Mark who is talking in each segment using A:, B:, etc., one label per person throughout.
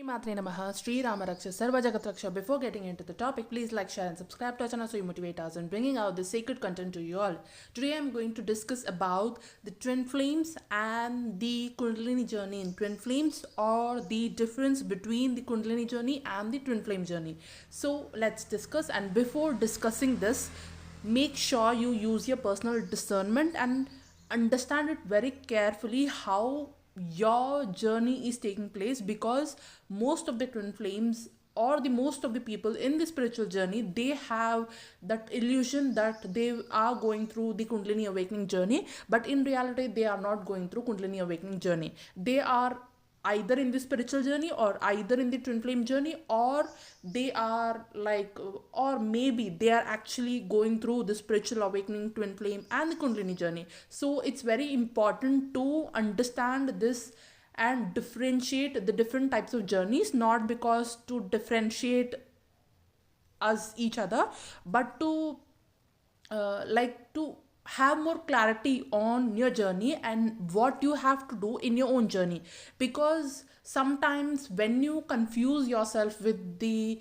A: Shri Matre Namaha, Sri Rama Raksha, Sarva Jagat Raksha. Before getting into the topic, please like, share and subscribe to our channel so you motivate us in bringing out the sacred content to you all. Today I am going to discuss about the twin flames and the kundalini journey in twin flames, or the difference between the kundalini journey and the twin flame journey. So let's discuss, and before discussing this, make sure you use your personal discernment and understand it very carefully how your journey is taking place, because most of the twin flames or the most of the people in the spiritual journey, they have that illusion that they are going through the kundalini awakening journey, but in reality they are not going through kundalini awakening journey. They are either in the spiritual journey or either in the twin flame journey, or they are like, or maybe they are actually going through the spiritual awakening, twin flame and the kundalini journey. So it's very important to understand this and differentiate the different types of journeys, not because to differentiate us each other, but to to have more clarity on your journey and what you have to do in your own journey. Because sometimes when you confuse yourself with the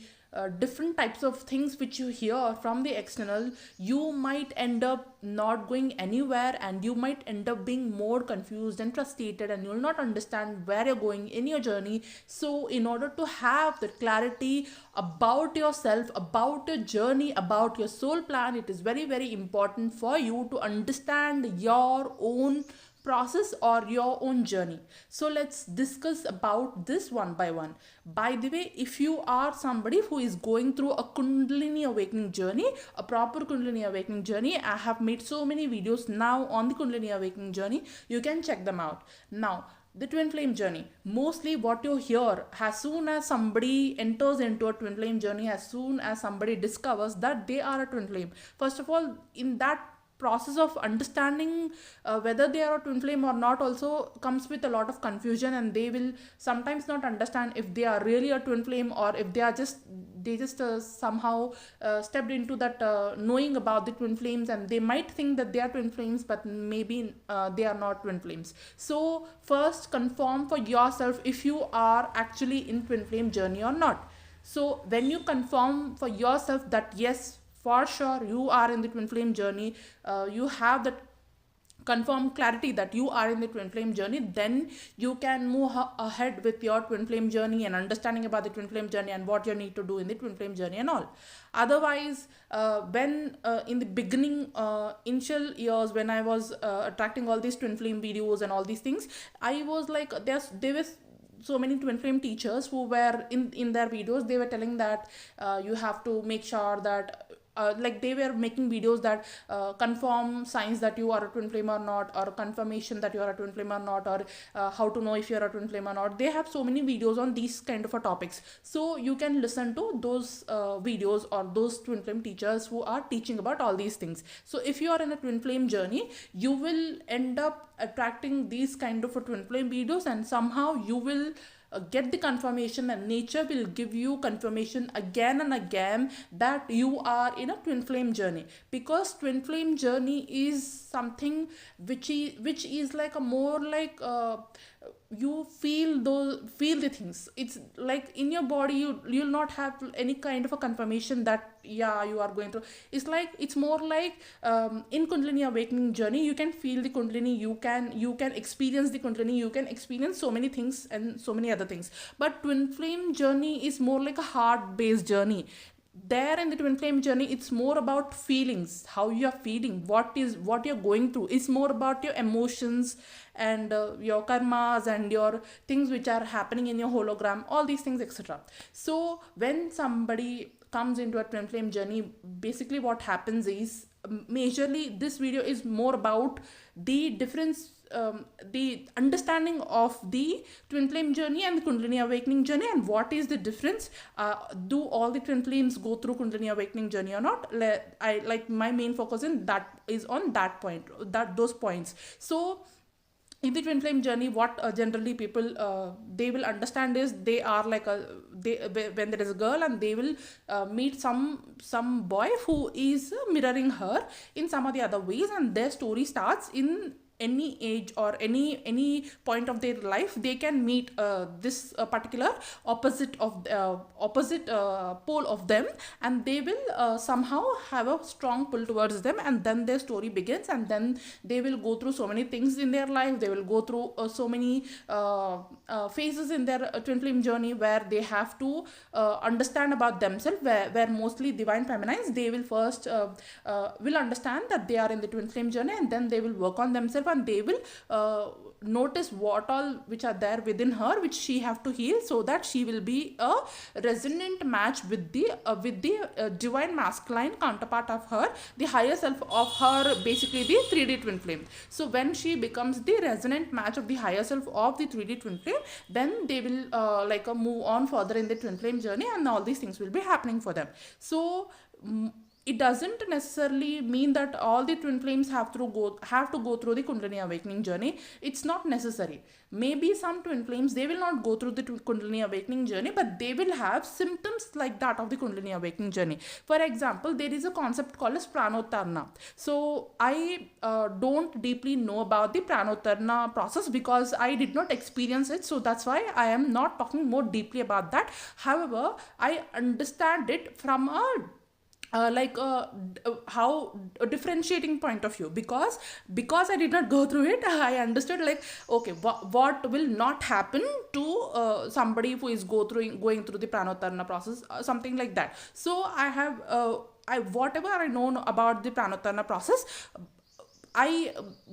A: different types of things which you hear from the external, you might end up not going anywhere, and you might end up being more confused and frustrated, and you'll not understand where you're going in your journey. So in order to have the clarity about yourself, about your journey, about your soul plan, it is very, very important for you to understand your own process or your own journey. So let's discuss about this one by one. By the way, if you are somebody who is going through a kundalini awakening journey, a proper kundalini awakening journey, I have made so many videos now on the kundalini awakening journey, you can check them out. Now the twin flame journey, mostly what you hear, as soon as somebody enters into a twin flame journey, as soon as somebody discovers that they are a twin flame, first of all, in that process of understanding whether they are a twin flame or not also comes with a lot of confusion, and they will sometimes not understand if they are really a twin flame, or if they just somehow stepped into that knowing about the twin flames, and they might think that they are twin flames, but maybe they are not twin flames. So first confirm for yourself if you are actually in twin flame journey or not. So when you confirm for yourself that yes, for sure you are in the twin flame journey, you have that confirmed clarity that you are in the twin flame journey, then you can move ahead with your twin flame journey and understanding about the twin flame journey and what you need to do in the twin flame journey and all. Otherwise, when in the beginning initial years, when I was attracting all these twin flame videos and all these things, I was like, there was so many twin flame teachers who were in their videos, they were telling that you have to make sure that like they were making videos that confirm signs that you are a twin flame or not, or confirmation that you are a twin flame or not, or how to know if you are a twin flame or not. They have so many videos on these kind of topics, so you can listen to those videos or those twin flame teachers who are teaching about all these things. So if you are in a twin flame journey, you will end up attracting these kind of twin flame videos, and somehow you will get the confirmation, and nature will give you confirmation again and again that you are in a twin flame journey. Because twin flame journey is something which is like a more like you feel the things. It's like in your body, you'll not have any kind of a confirmation that yeah, you are going through. It's like, it's more like in kundalini awakening journey, you can feel the kundalini, you can experience the kundalini, you can experience so many things and so many other things. But twin flame journey is more like a heart based journey. There in the twin flame journey, it's more about feelings, how you are feeling, what you're going through. It's more about your emotions and your karmas and your things which are happening in your hologram, all these things, etc. So when somebody comes into a twin flame journey, basically what happens is, majorly this video is more about the difference, the understanding of the twin flame journey and the kundalini awakening journey, and what is the difference. Do all the twin flames go through kundalini awakening journey or not? I like my main focus in that is on that point, those points. So in the twin flame journey, what generally people they will understand is, they are like when there is a girl and they will meet some boy who is mirroring her in some of the other ways, and their story starts in any age or any point of their life, they can meet this particular opposite pole of them, and they will somehow have a strong pull towards them, and then their story begins, and then they will go through so many things in their life. They will go through so many phases in their twin flame journey, where they have to understand about themselves, where mostly divine feminines, they will first will understand that they are in the twin flame journey, and then they will work on themselves, and they will notice what all which are there within her, which she have to heal, so that she will be a resonant match with the divine masculine counterpart of her, the higher self of her, basically the 3D twin flame. So when she becomes the resonant match of the higher self of the 3D twin flame, then they will move on further in the twin flame journey, and all these things will be happening for them. So it doesn't necessarily mean that all the twin flames have to go through the Kundalini awakening journey. It's not necessary. Maybe some twin flames, they will not go through the Kundalini awakening journey, but they will have symptoms like that of the Kundalini awakening journey. For example, there is a concept called as pranotarna. So I don't deeply know about the pranotarna process, because I did not experience it, so that's why I am not talking more deeply about that. However, I understand it from how a differentiating point of view, because I did not go through it. I understood, like, okay, what will not happen to somebody who is going through the pranotarna process, something like that. So I have whatever I know about the pranotarna process,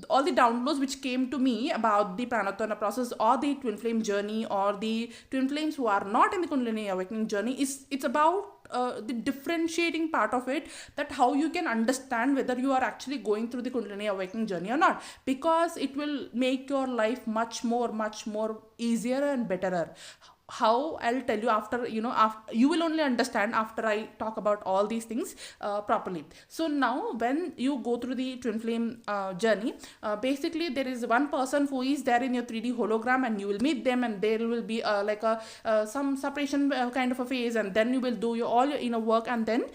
A: all the downloads which came to me about the pranotarna process, or the twin flame journey, or the twin flames who are not in the Kundalini awakening journey, it's about the differentiating part of it, that how you can understand whether you are actually going through the Kundalini awakening journey or not, because it will make your life much more easier and betterer. How, I'll tell you after you will only understand after I talk about all these things properly. So now when you go through the twin flame journey, basically there is one person who is there in your 3D hologram, and you will meet them, and there will be some separation kind of a phase, and then you will do all your inner work, and then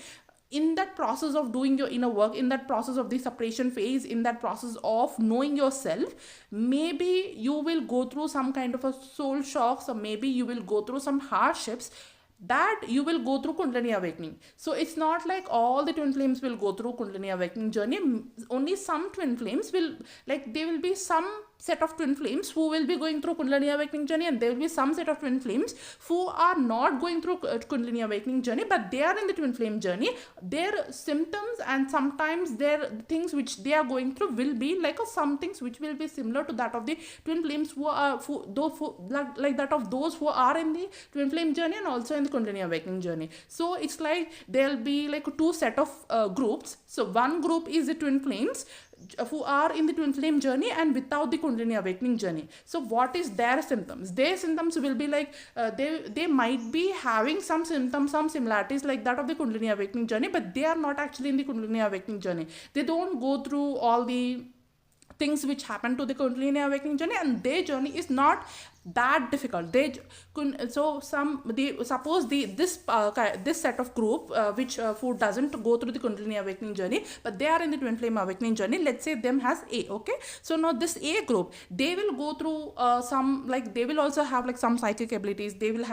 A: in that process of doing your inner work, in that process of the separation phase, in that process of knowing yourself, maybe you will go through some kind of a soul shocks, or maybe you will go through some hardships, that you will go through Kundalini awakening. So it's not like all the twin flames will go through Kundalini awakening journey. Only some twin flames will, like, there will be some set of twin flames who will be going through Kundalini awakening journey, and there will be some set of twin flames who are not going through Kundalini awakening journey, but they are in the twin flame journey. Their symptoms and sometimes their things which they are going through will be like some things which will be similar to that of the twin flames who are like that of those who are in the twin flame journey and also in the Kundalini awakening journey. So it's like there'll be like two set of groups. So one group is the twin flames who are in the twin flame journey and without the Kundalini awakening journey. So what is their symptoms? Their symptoms will be like they might be having some symptoms, some similarities like that of the Kundalini awakening journey, but they are not actually in the Kundalini awakening journey. They don't go through all the things which happen to the Kundalini awakening journey, and their journey is not that difficult. Suppose this set of group which who doesn't go through the Kundalini awakening journey, but they are in the twin flame awakening journey. Let's say them has A. Okay, so now this A group, they will go through some, like, they will also have like some psychic abilities. They will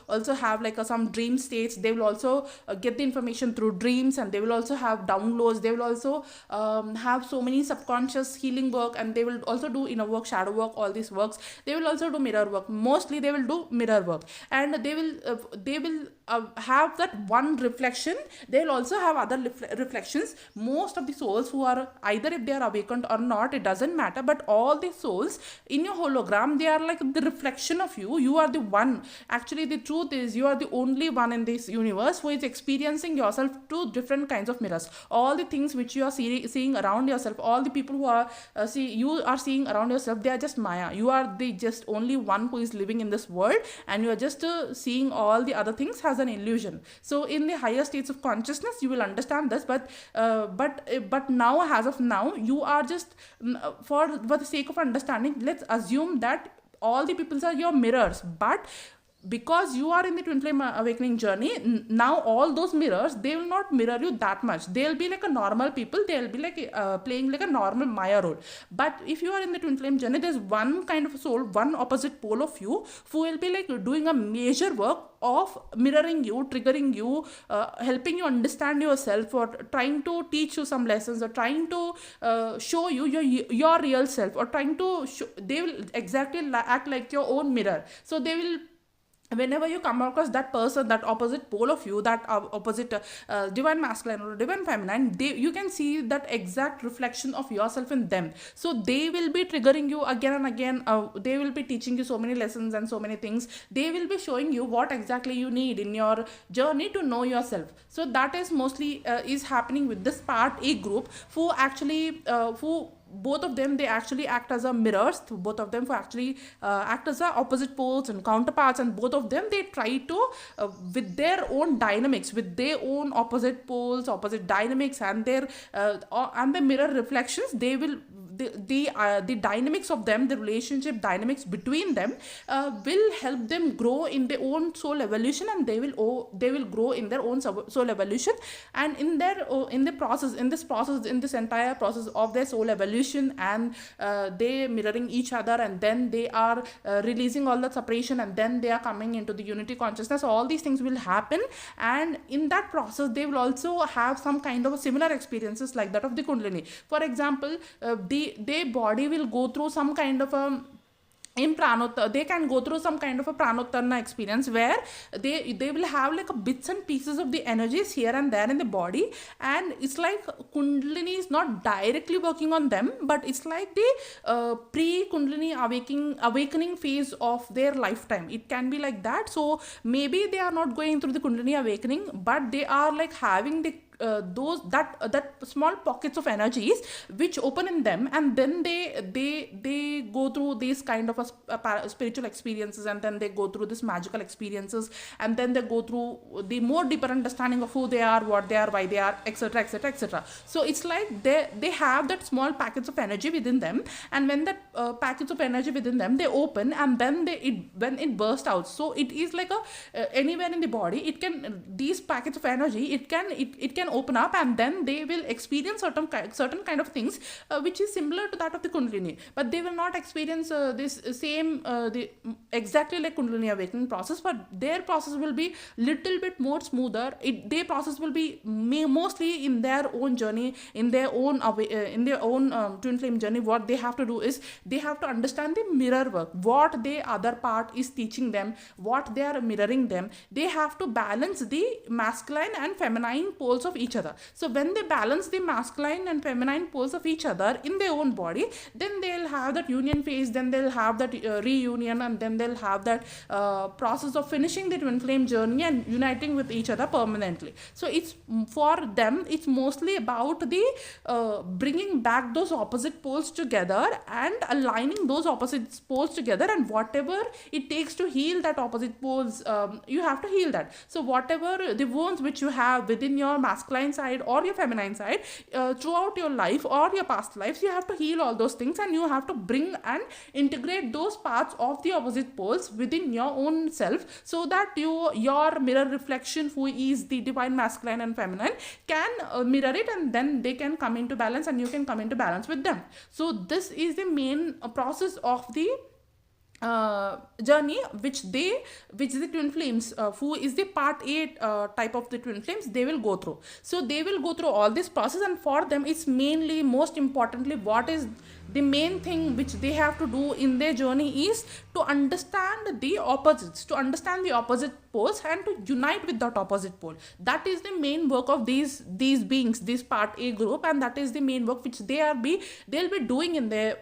A: also have like some dream states. They will also get the information through dreams, and they will also have downloads. They will also have so many subconscious healing work, and they will also do inner work, shadow work, all these works. They will also do mirror work. Mostly they will do mirror work, and they will have that one reflection. They will also have other reflections. Most of the souls who are, either if they are awakened or not, it doesn't matter, but all the souls in your hologram, they are like the reflection of you. You are the one. Actually, the truth is, you are the only one in this universe who is experiencing yourself to different kinds of mirrors. All the things which you are seeing around yourself, all the people who are you are seeing around yourself, they are just Maya. You are the just only one who is living in this world, and you are just seeing all the other things as an illusion. So in the higher states of consciousness, you will understand this, but now, as of now, you are just for the sake of understanding, let's assume that all the people are your mirrors. But because you are in the twin flame awakening journey, now all those mirrors, they will not mirror you that much. They'll be like a normal people, they'll be like playing like a normal Maya role. But if you are in the twin flame journey, there's one kind of soul, one opposite pole of you, who will be like doing a major work of mirroring you, triggering you, helping you understand yourself, or trying to teach you some lessons, or trying to show you your real self, or trying to they will exactly act like your own mirror. So they will, whenever you come across that person, that opposite pole of you, that opposite divine masculine or divine feminine, you can see that exact reflection of yourself in them. So they will be triggering you again and again. They will be teaching you so many lessons and so many things. They will be showing you what exactly you need in your journey to know yourself. So that is mostly is happening with this part A group, who actually who both of them, they actually act as a mirrors. Both of them actually act as a opposite poles and counterparts, and both of them, they try to with their own dynamics, with their own opposite poles, opposite dynamics, and their and the mirror reflections, they will the dynamics of them, the relationship dynamics between them will help them grow in their own soul evolution, and they will grow in their own soul evolution. And in their in this entire process of their soul evolution, and they mirroring each other, and then they are releasing all the separation, and then they are coming into the unity consciousness. All these things will happen, and in that process they will also have some kind of similar experiences like that of the kundalini. For example, their body will go through some kind of a they can go through some kind of a pranottarna experience, where they will have like a bits and pieces of the energies here and there in the body, and it's like kundalini is not directly working on them, but it's like the pre-kundalini awakening phase of their lifetime. It can be like that. So maybe they are not going through the kundalini awakening, but they are like having the that small pockets of energies which open in them, and then they go through these kind of a spiritual experiences, and then they go through this magical experiences, and then they go through the more deeper understanding of who they are, what they are, why they are, etc, etc, etc. So it's like they have that small packets of energy within them, and when that packets of energy within them, they open, and then when it bursts out. So it is like anywhere in the body, it can, these packets of energy, it can open up, and then they will experience certain kind of things which is similar to that of the kundalini, but they will not experience this same exactly like kundalini awakening process, but their process will be little bit more smoother. Their process will be mostly in their own journey, in their own twin flame journey. What they have to do is they have to understand the mirror work, what the other part is teaching them, what they are mirroring them. They have to balance the masculine and feminine poles of each other. So when they balance the masculine and feminine poles of each other in their own body, then they'll have that union phase, then they'll have that reunion, and then they'll have that process of finishing the twin flame journey and uniting with each other permanently. So it's for them, it's mostly about the bringing back those opposite poles together and aligning those opposite poles together, and whatever it takes to heal that opposite poles, you have to heal that. So whatever the wounds which you have within your masculine side or your feminine side throughout your life or your past lives, you have to heal all those things, and you have to bring and integrate those parts of the opposite poles within your own self, so that your mirror reflection, who is the divine masculine and feminine, can mirror it, and then they can come into balance, and you can come into balance with them. So this is the main process of the journey which the twin flames, who is the part A type of the twin flames, they will go through. So they will go through all this process, and for them it's mainly, most importantly, what is the main thing which they have to do in their journey is to understand the opposites, to understand the opposite poles, and to unite with that opposite pole. That is the main work of these beings, this part A group, and that is the main work which they'll be doing in their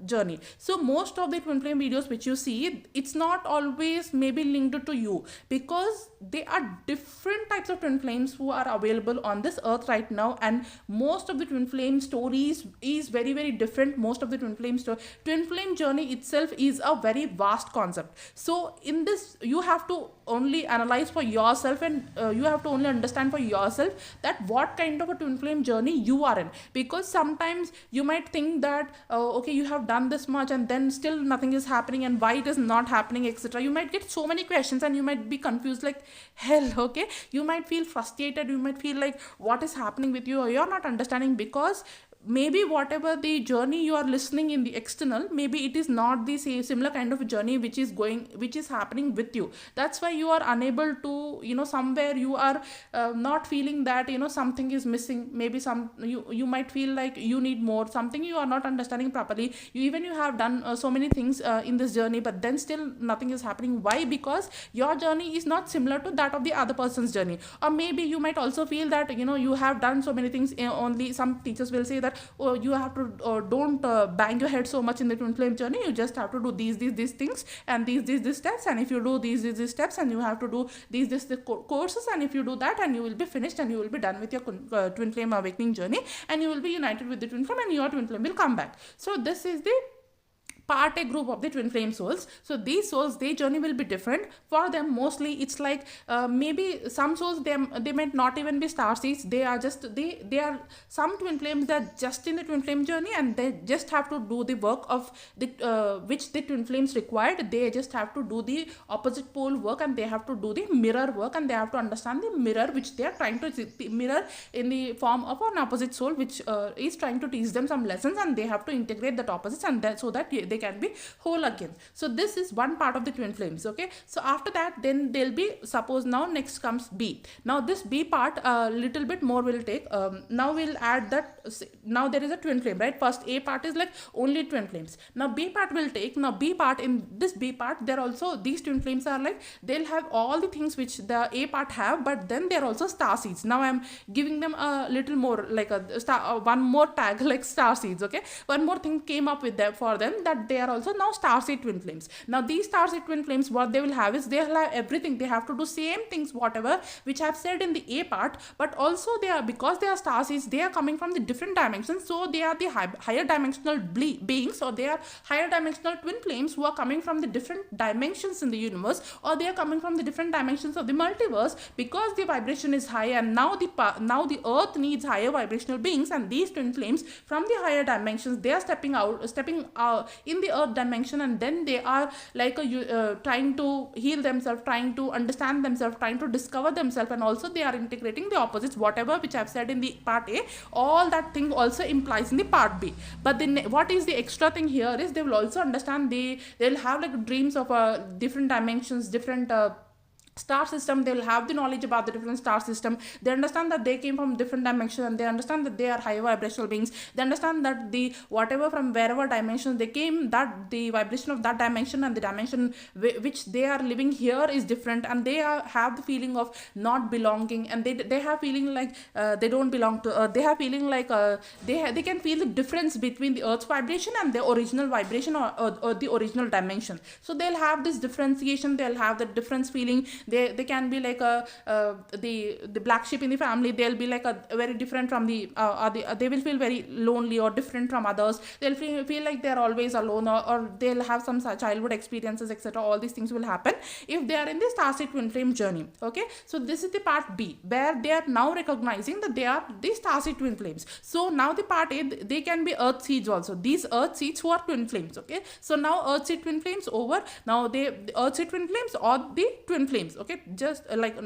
A: journey. So most of the twin flame videos which you see, it's not always maybe linked to you, because there are different types of twin flames who are available on this earth right now, and most of the twin flame stories is very, very different. Most most of the twin flames. Twin flame journey itself is a very vast concept. So in this, you have to only analyze for yourself, and you have to only understand for yourself that what kind of a twin flame journey you are in. Because sometimes you might think that okay, you have done this much and then still nothing is happening, and why it is not happening, etc. You might get so many questions and you might be confused like hell. Okay, you might feel frustrated, you might feel like what is happening with you, or you're not understanding, because maybe whatever the journey you are listening in the external, maybe it is not the same similar kind of a journey which is happening with you. That's why you are unable to, somewhere you are not feeling that something is missing. Maybe you might feel like you need more, something you are not understanding properly. You have done so many things in this journey, but then still nothing is happening. Why? Because your journey is not similar to that of the other person's journey. Or maybe you might also feel that you have done so many things. Only some teachers will say that, oh, you have to don't bang your head so much in the twin flame journey. You just have to do these things and these steps, and if you do these steps, and you have to do these courses, and if you do that, and you will be finished, and you will be done with your twin flame awakening journey, and you will be united with the twin flame, and your twin flame will come back. So this is the part A group of the twin flame souls. So these souls, their journey will be different. For them, mostly it's like maybe some souls, they might not even be star seeds. They are just they are some twin flames that are just in the twin flame journey, and they just have to do the work of the which the twin flames required. They just have to do the opposite pole work, and they have to do the mirror work, and they have to understand the mirror which they are trying to see, the mirror in the form of an opposite soul which is trying to teach them some lessons, and they have to integrate that opposites, and so that they can be whole again. So this is one part of the twin flames. Okay, so after that, then they'll be, suppose now next comes B. Now this B part a little bit more will take. Now we'll add that. Now there is a twin flame, right? First A part is like only twin flames. Now B part will take. Now B part, in this B part, there also these twin flames are like, they'll have all the things which the A part have, but then they're also star seeds. Now I'm giving them a little more like a star, one more tag like star seeds. Okay, one more thing came up with them for them, that they are also now starseed twin flames. Now these starseed twin flames, what they will have is, they'll have everything. They have to do same things whatever which I've said in the A part, but also they are, because they are starseeds, they are coming from the different dimensions. So they are the higher dimensional beings, or they are higher dimensional twin flames who are coming from the different dimensions in the universe, or they are coming from the different dimensions of the multiverse, because the vibration is high, and now the earth needs higher vibrational beings, and these twin flames from the higher dimensions, they are stepping out in the earth dimension, and then they are like trying to heal themselves, trying to understand themselves, trying to discover themselves, and also they are integrating the opposites, whatever which I've said in the part A. All that thing also implies in the part B. But then what is the extra thing here is, they will also understand, they'll have like dreams of different dimensions, different star system. They will have the knowledge about the different star system. They understand that they came from different dimensions, and they understand that they are higher vibrational beings. They understand that the whatever from wherever dimension they came, that the vibration of that dimension and the dimension which they are living here is different, and they have the feeling of not belonging, and they have feeling like they don't belong to earth. They have feeling like they can feel the difference between the earth's vibration and the original vibration, or the original dimension. So they'll have this differentiation, they'll have the difference feeling. They can be like the black sheep in the family. They'll be like a very different from they will feel very lonely or different from others. They'll feel like they're always alone, or they'll have some childhood experiences, etc. All these things will happen if they are in the starseed twin flame journey. Okay, so this is the part B, where they are now recognizing that they are the starseed twin flames. So now the part A, they can be earth seeds also. These earth seeds who are twin flames. Okay, so now earth seed twin flames over. Now the earth seed twin flames or the twin flames. Okay, just like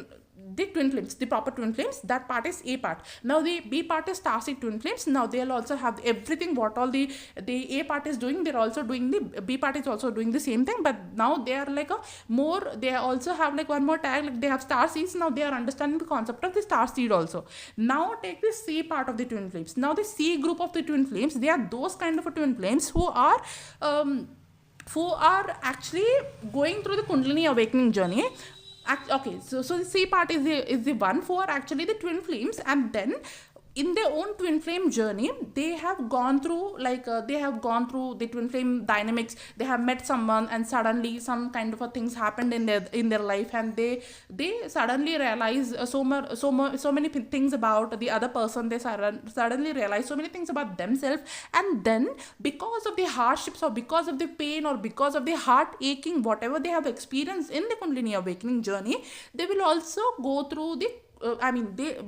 A: the twin flames, the proper twin flames, that part is A part. Now the B part is starseed twin flames. Now they'll also have everything what all the A part is doing, they're also doing, the B part is also doing the same thing, but now they are like they also have like one more tag, like they have star seeds. Now they are understanding the concept of the star seed also. Now take the C part of the twin flames. Now the C group of the twin flames, they are those kind of a twin flames who are actually going through the kundalini awakening journey. Okay, so the C part is the one for actually the twin flames, and then in their own twin flame journey, they have gone through the twin flame dynamics. They have met someone, and suddenly some kind of a things happened in their life, and they suddenly realize so many things about the other person. They suddenly realize so many things about themselves, and then because of the hardships, or because of the pain, or because of the heart aching, whatever they have experienced in the Kundalini awakening journey, they will also go through the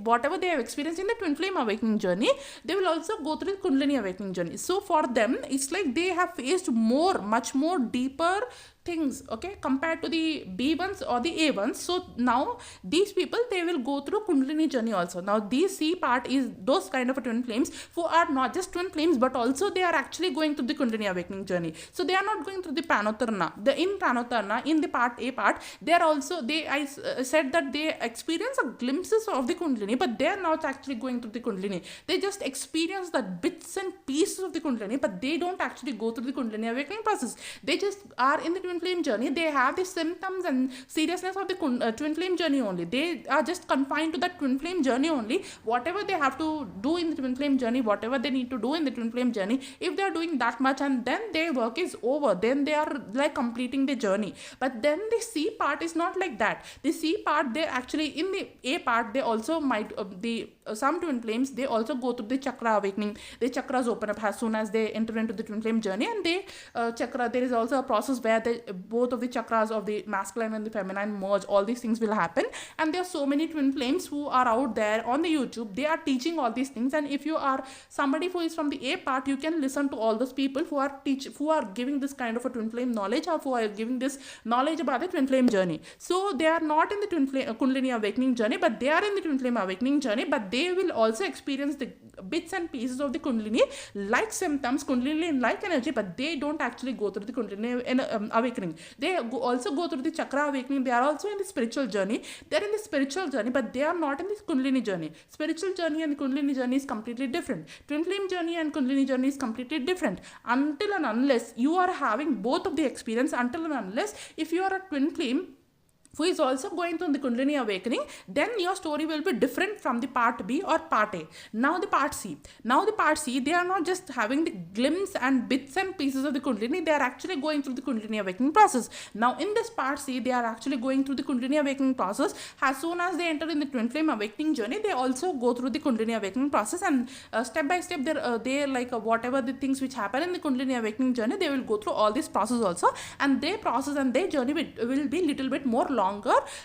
A: whatever they have experienced in the twin flame awakening journey, they will also go through the Kundalini awakening journey. So for them, it's like they have faced much more deeper things, okay, compared to the B ones or the A ones. So now these people, they will go through Kundalini journey also. Now this C part is those kind of a twin flames who are not just twin flames, but also they are actually going through the Kundalini awakening journey. So they are not going through the Pranotarana. In Pranotarana, in the part A part, they are also, I said that they experience a glimpses of the Kundalini, but they are not actually going through the Kundalini. They just experience the bits and pieces of the Kundalini, but they don't actually go through the Kundalini awakening process. They just are in the twin flame journey. They have the symptoms and seriousness of the twin flame journey only. They are just confined to that twin flame journey only. Whatever they have to do in the twin flame journey, whatever they need to do in the twin flame journey, if they are doing that much, and then their work is over, then they are like completing the journey. But then the C part is not like that. The C part, they actually, in the A part, they also might some twin flames, they also go through the chakra awakening. The chakras open up as soon as they enter into the twin flame journey, and they there is also a process where both of the chakras of the masculine and the feminine merge. All these things will happen, and there are so many twin flames who are out there on the YouTube. They are teaching all these things, and if you are somebody who is from the A part, you can listen to all those people who are giving this kind of a twin flame knowledge, or who are giving this knowledge about the twin flame journey. So they are not in the twin flame Kundalini awakening journey, but they are in the twin flame awakening journey. But they will also experience the bits and pieces of the Kundalini like symptoms, Kundalini like energy, but they don't actually go through the Kundalini awakening. They also go through the chakra awakening. They are also in the spiritual journey. They are in the spiritual journey, but they are not in the Kundalini journey. Spiritual journey and the Kundalini journey is completely different. Twin flame journey and Kundalini journey is completely different. Until and unless you are having both of the experience, until and unless if you are a twin flame who is also going through the Kundalini awakening, then your story will be different from the part B or part A. Now the part C. They are not just having the glimpse and bits and pieces of the Kundalini, they are actually going through the Kundalini awakening process. Now in this part C, they are actually going through the Kundalini awakening process. As soon as they enter in the twin flame awakening journey, they also go through the Kundalini awakening process, and step by step, they whatever the things which happen in the Kundalini awakening journey, they will go through all this process also, and their process and their journey will be little bit more longer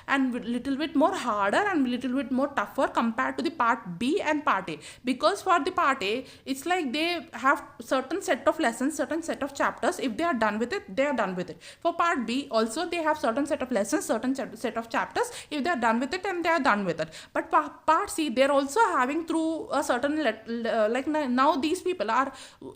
A: and little bit more harder and little bit more tougher compared to the part B and part A. Because for the part A, it's like they have certain set of lessons, certain set of chapters. If they are done with it, they are done with it. For part B also, they have certain set of lessons, certain set of chapters. If they are done with it, and they are done with it. But part C, they are also having through a certain now these people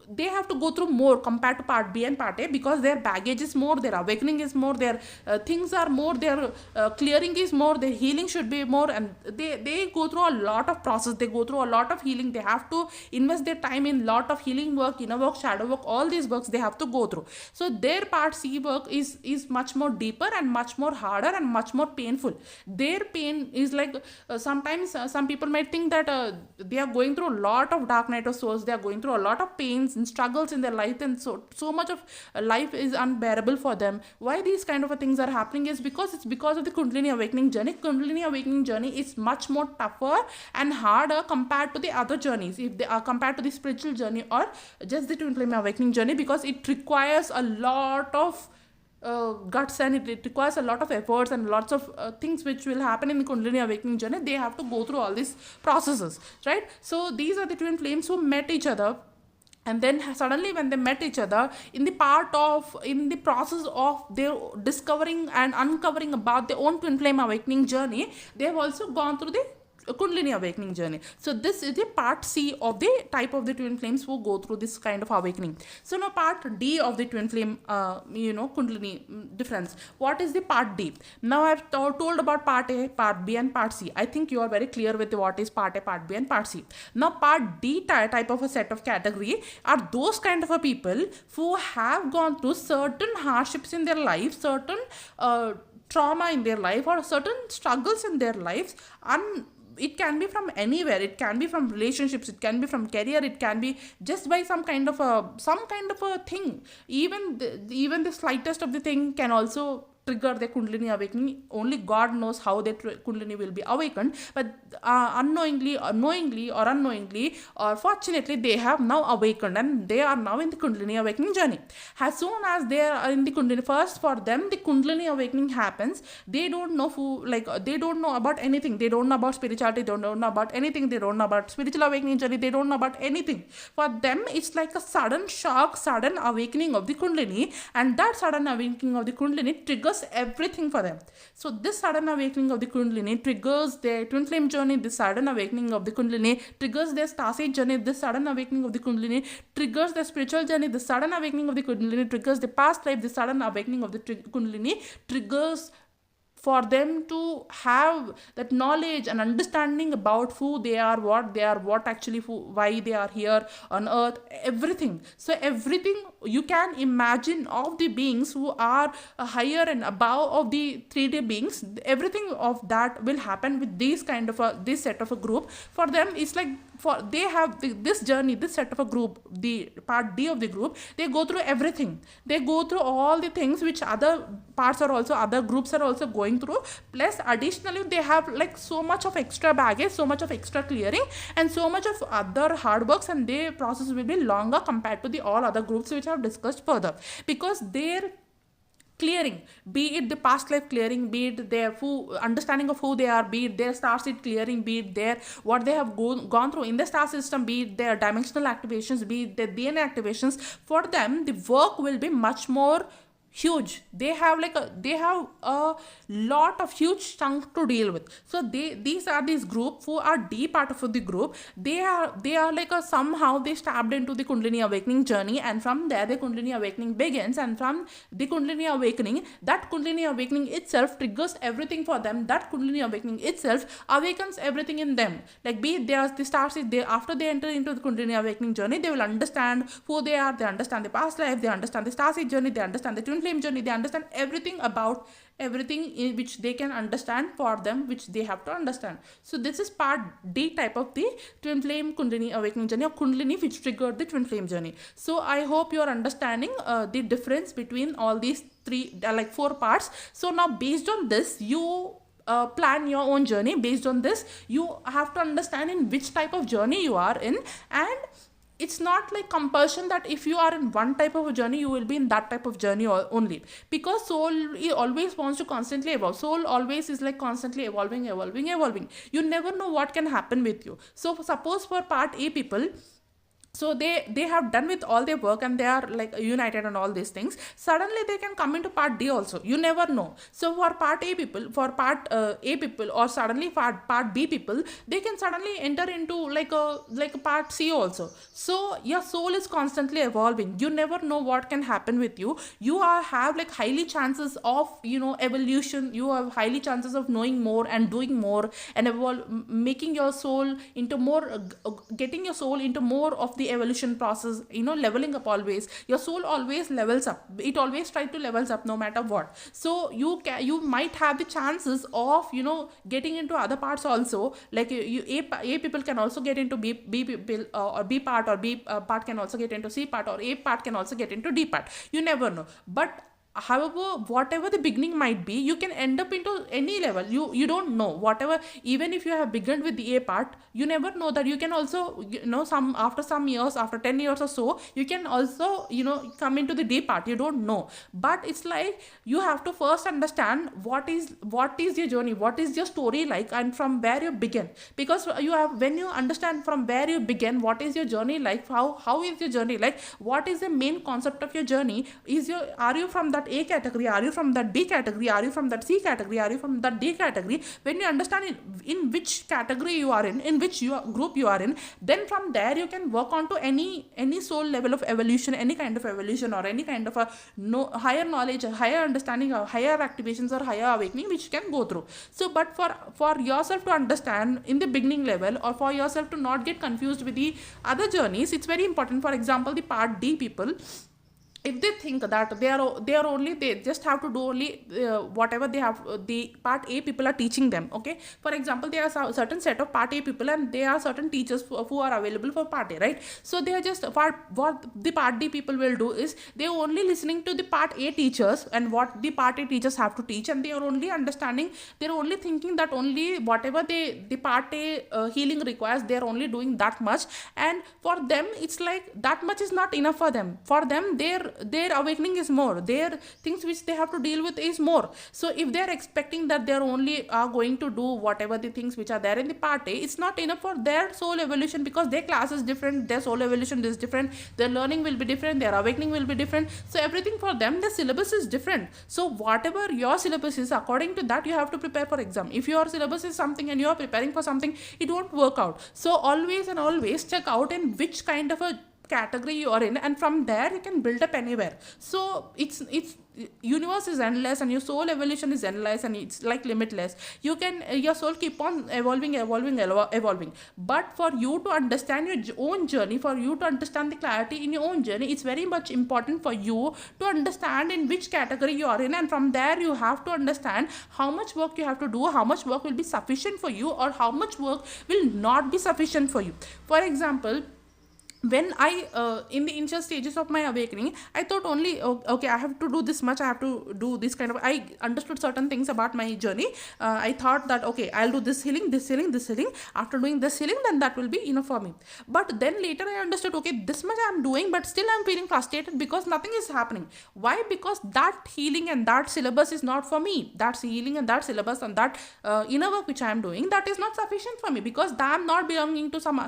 A: they have to go through more compared to part B and part A, because their baggage is more, their awakening is more, their things are more, their clearing is more, their healing should be more, and they go through a lot of process. They go through a lot of healing. They have to invest their time in lot of healing work, inner work, shadow work, all these works they have to go through. So their part C work is much more deeper and much more harder and much more painful. Their pain is like sometimes some people might think that they are going through a lot of dark night of souls. They are going through a lot of pains and struggles in their life, and so much of life is unbearable for them. Why these kind of things are happening is because it's because of the Kundalini awakening journey. Kundalini awakening journey is much more tougher and harder compared to the other journeys, if they are compared to the spiritual journey or just the twin flame awakening journey, because it requires a lot of guts, and it requires a lot of efforts and lots of things which will happen in the Kundalini awakening journey. They have to go through all these processes, right? So these are the twin flames who met each other. And then suddenly when they met each other, in the process of their discovering and uncovering about their own twin flame awakening journey, they have also gone through the Kundalini awakening journey. So this is the part C of the type of the twin flames who go through this kind of awakening. So now part D of the twin flame, Kundalini difference. What is the part D? Now I've told about part A, part B and part C. I think you are very clear with what is part A, part B and part C. Now part D type of a set of category are those kind of a people who have gone through certain hardships in their life, certain trauma in their life or certain struggles in their lives, and it can be from anywhere. It can be from relationships, it can be from career, it can be just by some kind of a thing. Even the slightest of the thing can also trigger the kundalini awakening. Only God knows how the kundalini will be awakened, but unknowingly or knowingly or unknowingly or fortunately, they have now awakened and they are now in the kundalini awakening journey. As soon as they are in the kundalini, first for them the kundalini awakening happens, they don't know they don't know about anything. They don't know about spirituality, they don't know about anything, they don't know about spiritual awakening journey, they don't know about anything. For them it's like a sudden shock, sudden awakening of the kundalini, and that sudden awakening of the kundalini triggers everything for them. So this sudden awakening of the kundalini triggers their twin flame journey. This sudden awakening of the kundalini triggers their starseed journey. This sudden awakening of the kundalini triggers their spiritual journey. The sudden awakening of the kundalini triggers the past life. The sudden awakening of the kundalini triggers for them to have that knowledge and understanding about who they are, what actually, why they are here on earth, everything. So everything you can imagine of the beings who are higher and above of the 3D beings, everything of that will happen with this kind of this set of a group. For them it's like, for they have this journey, this set of a group, the part D of the group, they go through everything. They go through all the things which other parts are also, other groups are also going through. Plus additionally they have like so much of extra baggage, so much of extra clearing, and so much of other hard works, and their process will be longer compared to the all other groups which I have discussed further, because their clearing, be it the past life clearing, be it their understanding of who they are, be it their starseed clearing, be it their what they have gone through in the star system, be it their dimensional activations, be it their DNA activations, for them the work will be much more huge. They have a lot of huge chunk to deal with. So these are these group who are D part of the group. They are like a, somehow they stabbed into the kundalini awakening journey, and from there the kundalini awakening begins, and from the kundalini awakening, that kundalini awakening itself triggers everything for them. That kundalini awakening itself awakens everything in them. Like be it they are the starseed, they after they enter into the kundalini awakening journey, they will understand who they are, they understand the past life, they understand the starseed journey, they understand the twin flame journey, they understand everything about everything in which they can understand for them, which they have to understand. So this is part D type of the twin flame kundalini awakening journey, or kundalini which triggered the twin flame journey. So I hope you are understanding the difference between all these three, like 4 parts. So now based on this, you plan your own journey. Based on this, you have to understand in which type of journey you are in, and it's not like compulsion that if you are in one type of a journey, you will be in that type of journey only, because soul always wants to constantly evolve. Soul always is like constantly evolving. You never know what can happen with you. So suppose for part A people, so they have done with all their work and they are like united and all these things, suddenly they can come into part D also. You never know. So for part A people, or suddenly part B people, they can suddenly enter into like a part C also. So your soul is constantly evolving. You never know what can happen with you. You have like highly chances of evolution. You have highly chances of knowing more and doing more and making your soul into more, getting your soul into more of the evolution process, leveling up always. Your soul always levels up. It always tries to levels up no matter what. So you might have the chances of getting into other parts also. Like A people can also get into B people, or B part, or B part can also get into C part, or A part can also get into D part. You never know. But however, whatever the beginning might be, you can end up into any level. You don't know. Whatever, even if you have begun with the A part, you never know that you can also, after some years, after 10 years or so, you can also, come into the D part. You don't know. But it's like you have to first understand what is your journey, what is your story like, and from where you begin. Because when you understand from where you begin, what is your journey like, how is your journey like, what is the main concept of your journey, are you from that A category, are you from that B category, are you from that C category, are you from that D category? When you understand in which category you are in which group you are in, then from there you can work on to any soul level of evolution, any kind of evolution, or any kind of a higher knowledge, higher understanding, or higher activations, or higher awakening which you can go through. So but for yourself to understand in the beginning level, or for yourself to not get confused with the other journeys, it's very important. For example, the part D people, if they think that they are only, they just have to do only whatever they have, the part A people are teaching them, okay. For example, there are certain set of part A people, and there are certain teachers who are available for part A, right? So they are just, what the part D people will do is they are only listening to the part A teachers and what the part A teachers have to teach, and they are only understanding, they are only thinking that only whatever the part A healing requires, they are only doing that much. And for them it's like that much is not enough for them. For them, their awakening is more, their things which they have to deal with is more. So if they are expecting that they are only going to do whatever the things which are there in the part A, it's not enough for their soul evolution, because their class is different, their soul evolution is different, their learning will be different, their awakening will be different. So everything for them, the syllabus is different. So whatever your syllabus is, according to that you have to prepare for exam. If your syllabus is something and you are preparing for something, it won't work out. So always and always check out in which kind of a category you are in, and from there you can build up anywhere. So it's universe is endless, and your soul evolution is endless, and it's like limitless. You can, your soul keep on evolving. But for you to understand your own journey, for you to understand the clarity in your own journey, it's very much important for you to understand in which category you are in, and from there you have to understand how much work you have to do, how much work will be sufficient for you, or how much work will not be sufficient for you. For example, when I in the initial stages of my awakening, I thought only, okay, I have to do this much, I have to do this kind of, I understood certain things about my journey. I thought that, okay, I'll do this healing, this healing, this healing. After doing this healing, then that will be enough for me. But then later I understood, okay, this much I'm doing, but still I'm feeling frustrated because nothing is happening. Why? Because that healing and that syllabus is not for me. That healing and that syllabus and that inner work which I am doing, that is not sufficient for me, because I'm not belonging to some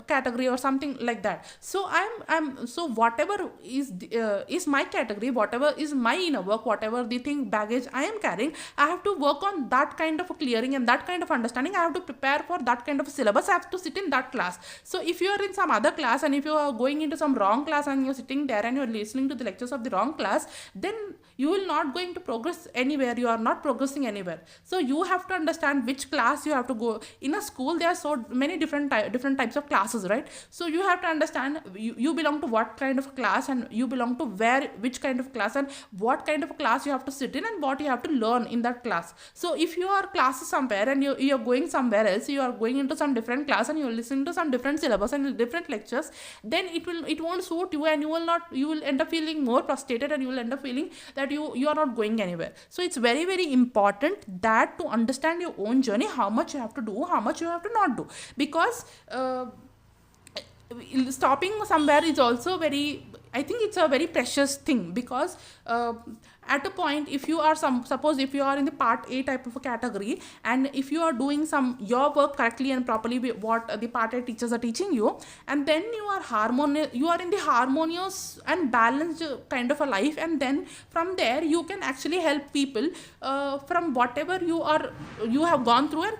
A: category or something like that. So I'm so whatever is my category, whatever is my inner work, whatever the thing baggage I am carrying, I have to work on that kind of a clearing and that kind of understanding. I have to prepare for that kind of a syllabus. I have to sit in that class. So if you are in some other class, and if you are going into some wrong class, and you're sitting there and you're listening to the lectures of the wrong class, then you will not going to progress anywhere. You are not progressing anywhere. So you have to understand which class you have to go. In a school there are so many different types of classes, right? So you have to understand you belong to what kind of class, and you belong to which kind of class, and what kind of class you have to sit in, and what you have to learn in that class. So if your class is somewhere and you're going somewhere else, you are going into some different class and you're listening to some different syllabus and different lectures, then it won't suit you, and you will end up feeling more frustrated, and you will end up feeling that you are not going anywhere. So it's very, very important that to understand your own journey, how much you have to do, how much you have to not do, because stopping somewhere is also very, I think it's a very precious thing, because at a point, if you are suppose if you are in the part A type of a category, and if you are doing your work correctly and properly what the part A teachers are teaching you, and then you are in the harmonious and balanced kind of a life, and then from there you can actually help people from whatever you have gone through, and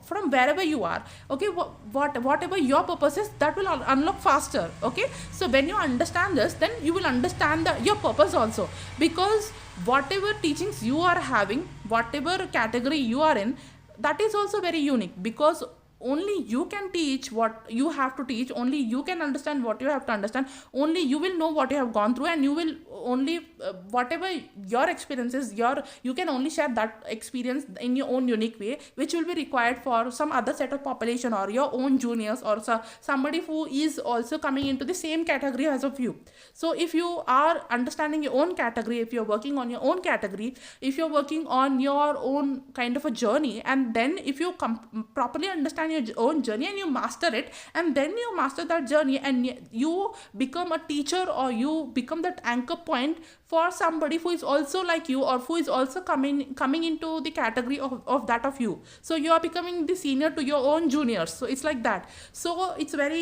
A: from wherever you are, okay, whatever your purpose is, that will unlock faster, okay. So when you understand this, then you will understand your purpose also, because whatever teachings you are having, whatever category you are in, that is also very unique, because only you can teach what you have to teach, only you can understand what you have to understand, only you will know what you have gone through, and you will only whatever your experience is, you can only share that experience in your own unique way, which will be required for some other set of population, or your own juniors, or somebody who is also coming into the same category as of you. So if you are understanding your own category, if you're working on your own category, if you're working on your own kind of a journey, and then if you properly understand your own journey and you master it, and then you master that journey, and you become a teacher, or you become that anchor point for somebody who is also like you, or who is also coming into the category of that of you. So you are becoming the senior to your own juniors. So it's like that. So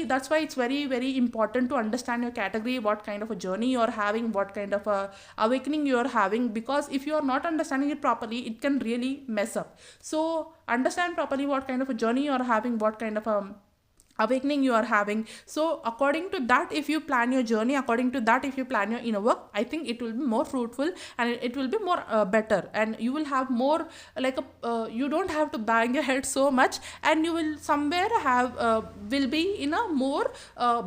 A: that's why it's very, very important to understand your category, what kind of a journey you are having, what kind of a awakening you are having, because if you are not understanding it properly, it can really mess up. So understand properly what kind of a journey you are having, what kind of a awakening you are having. So according to that, if you plan your journey, according to that, if you plan your inner work, I think it will be more fruitful, and it will be more better, and you will have more like a you don't have to bang your head so much, and you will somewhere have will be in a more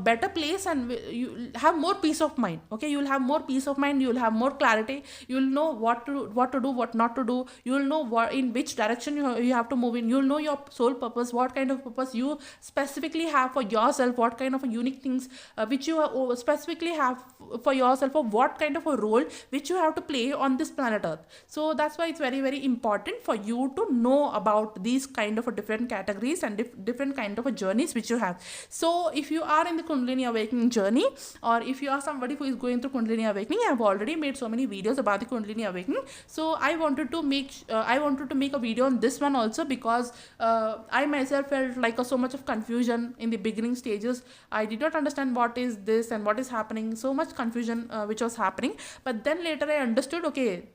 A: better place, and you have more peace of mind. Okay, you will have more peace of mind, you will have more clarity, you will know what to do, what not to do, you will know what, in which direction you have to move in, you will know your soul purpose, what kind of purpose you specifically have for yourself, what kind of unique things which you specifically have for yourself, or what kind of a role which you have to play on this planet earth. So that's why it's very, very important for you to know about these kind of a different categories and different kind of a journeys which you have. So if you are in the Kundalini awakening journey, or if you are somebody who is going through Kundalini awakening, I have already made so many videos about the Kundalini awakening, so I wanted to make a video on this one also, because I myself felt like so much of confusion in the beginning stages. I did not understand what is this and what is happening, so much confusion which was happening. But then later I understood, okay,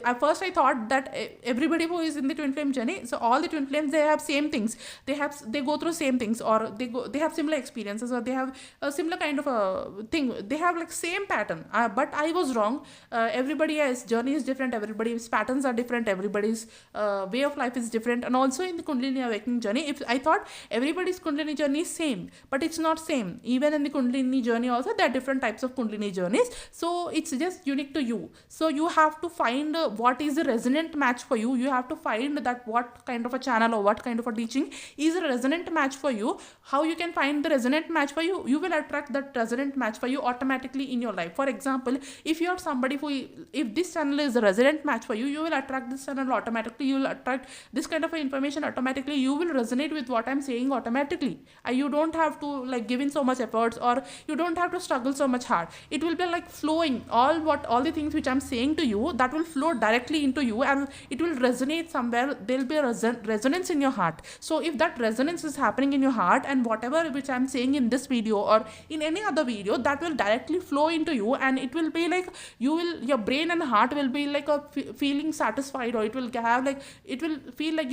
A: at first I thought that everybody who is in the twin flame journey, so all the twin flames, they have same things, they go through same things, or they have similar experiences, or they have a similar kind of a thing, they have like same pattern. But I was wrong. Everybody's journey is different, everybody's patterns are different, everybody's way of life is different. And also in the Kundalini awakening journey, if I thought everybody's Kundalini journey is same, but it's not same. Even in the Kundalini journey also, there are different types of Kundalini journeys, so it's just unique to you. So you have to find what is a resonant match for you. You have to find that what kind of a channel or what kind of a teaching is a resonant match for you. How you can find the resonant match for you? You will attract that resonant match for you automatically in your life. For example, if you are somebody who, if this channel is a resonant match for you, you will attract this channel automatically. You will attract this kind of information automatically. You will resonate with what I'm saying automatically. You don't have to like give in so much efforts, or you don't have to struggle so much hard. It will be like flowing. All the things which I'm saying to you, that will flow directly into you, and it will resonate somewhere. There'll be a resonance in your heart. So if that resonance is happening in your heart, and whatever which I'm saying in this video or in any other video, that will directly flow into you, and it will be like your brain and heart will be like a feeling satisfied, or it will have like, it will feel like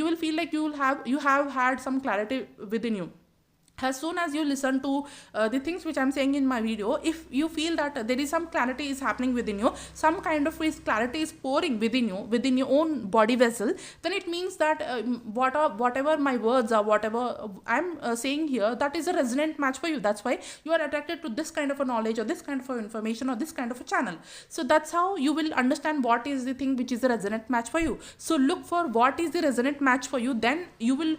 A: you have had some clarity within you. As soon as you listen to the things which I'm saying in my video, if you feel that there is some clarity is happening within you, some kind of clarity is pouring within you, within your own body vessel, then it means that whatever my words are, whatever I'm saying here, that is a resonant match for you. That's why you are attracted to this kind of a knowledge, or this kind of information, or this kind of a channel. So that's how you will understand what is the thing which is a resonant match for you. So look for what is the resonant match for you, then you will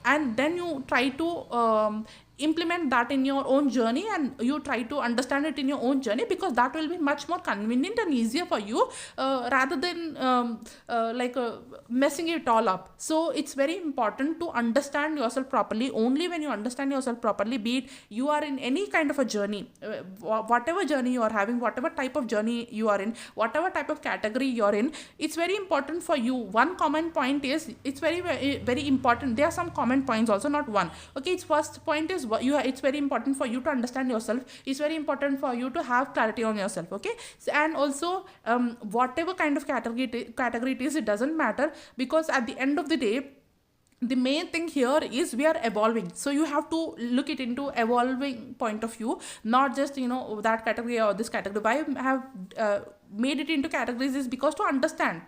A: and then you try to implement that in your own journey, and you try to understand it in your own journey, because that will be much more convenient and easier for you, rather than messing it all up. So it's very important to understand yourself properly. Only when you understand yourself properly, be it you are in any kind of a journey, whatever journey you are having, whatever type of journey you are in, whatever type of category you are in, it's very important for you. One common point is, it's very, very, very important. There are some common points also, not one. Okay, its first point is, it's very important for you to understand yourself. It's very important for you to have clarity on yourself. Okay, and also whatever kind of category it is, it doesn't matter, because at the end of the day, the main thing here is we are evolving. So you have to look it into evolving point of view, not just that category or this category. Why I have made it into categories is because to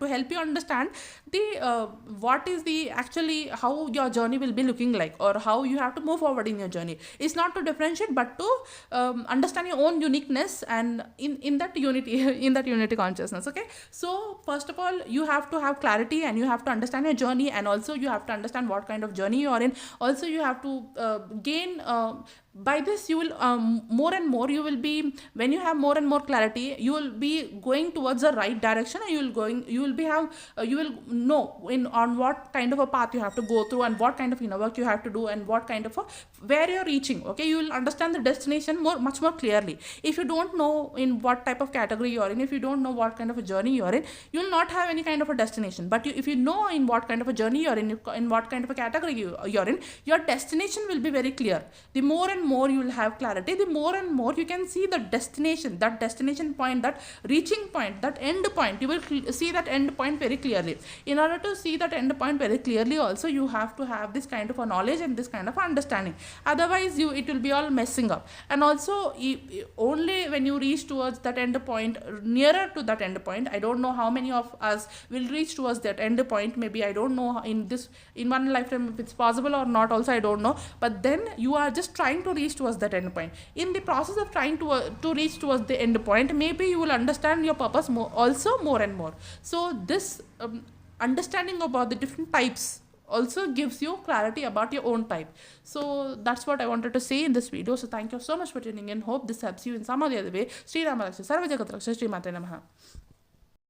A: help you understand the what is the actually how your journey will be looking like, or how you have to move forward in your journey. It's not to differentiate, but to understand your own uniqueness, and in that unity consciousness. Okay, so first of all, you have to have clarity, and you have to understand your journey, and also you have to understand what kind of journey you are in. Also you have to gain by this, you will more and more, you will be, when you have more and more clarity, you will be going towards the right direction, and you will know on what kind of a path you have to go through, and what kind of inner work you have to do, and what kind of where you're reaching. Okay, you will understand the destination much more clearly. If you don't know in what type of category you're in, if you don't know what kind of a journey you're in, you will not have any kind of a destination. But if you know in what kind of a journey you're in what kind of a category you're in, your destination will be very clear. The more and more you will have clarity, the more and more you can see the destination, that destination point, that reaching point, that end point. You will see that end point very clearly. In order to see that end point very clearly also, you have to have this kind of a knowledge and this kind of understanding. Otherwise it will be all messing up. And also only when you reach towards that end point, nearer to that end point, I don't know how many of us will reach towards that end point. Maybe I don't know in one lifetime if it's possible or not also, I don't know. But then you are just trying to reach towards that end point. In the process of trying to reach towards the end point, maybe you will understand your purpose more and more. So this understanding about the different types also gives you clarity about your own type. So that's what I wanted to say in this video. So thank you so much for tuning in. Hope this helps you in some or the other way. Sri Rama Raksha Sarva Jagat Raksha Sri Mate Namaha.